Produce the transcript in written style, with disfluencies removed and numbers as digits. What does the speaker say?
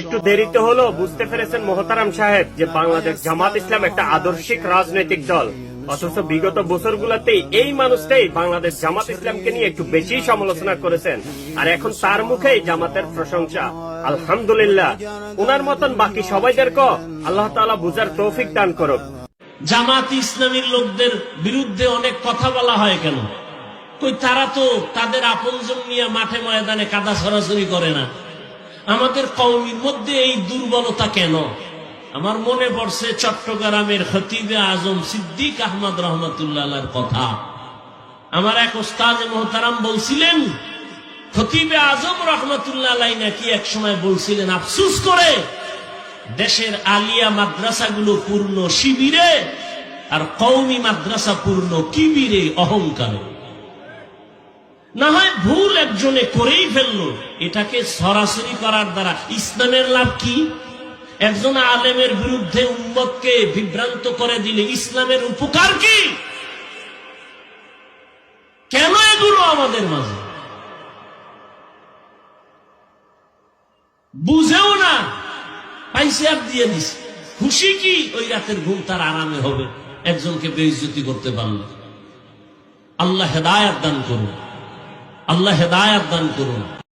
একটু দেরিতে হলো বুঝতে পেরেছেন মোহতারাম সাহেব যে বাংলাদেশ জামাত ইসলাম একটা আদর্শিক রাজনৈতিক দল, অথচ বিগত বছরগুলোতেই এই মানুষটাই বাংলাদেশ জামাত ইসলামকে নিয়ে একটু বেশি সমালোচনা করেছেন, আর এখন তার মুখেই জামাতের প্রশংসা। আলহামদুলিল্লাহ, উনার মতন বাকি সবাইদেরকে আল্লাহ তাআলা বুঝার তৌফিক দান করুক। জামাত ইসলামীর লোকদের বিরুদ্ধে অনেক কথা বলা হয় কেন? কই তারা তো তাদের আপনজন নিয়ে মাঠে ময়দানে কাদা ছড়াছড়ি করে না। আমাদের কওমের মধ্যে এই দুর্বলতা কেন? আমার মনে পড়ছে চট্টগ্রামের খতিবে আজম সিদ্দিক আহমদ রহমতুল্লাহ আলাইহির কথা। আমার এক ওস্তাদ মুহতারাম বলছিলেন, খতিবে আজম রহমতুল্লাহ আলাইহি নাকি এক সময় বলছিলেন, আফসোস করে দেশের আলিয়া মাদ্রাসাগুলো পূর্ণ শিবিরে আর কওমি মাদ্রাসা পূর্ণ কিবিরে, অহংকারে। না হয় ভুল একজনে করেই ফেললো, এটাকে সরাসরি করার দ্বারা ইসলামের লাভ কি? একজন আলেমের বিরুদ্ধে উম্মতকে বিভ্রান্ত করে দিলে ইসলামের উপকার কি? কেন এগুলো আমাদের মাঝে বুঝেও না, পাইসিয়ার দিয়ে দিছে। খুশি কি ওই রাতের ঘুম তার আরামে হবে একজনকে বেইজ্জতি করতে পারলো। আল্লাহ হেদায়েত দান করুন, আল্লাহ হেদায়েত দান করুন।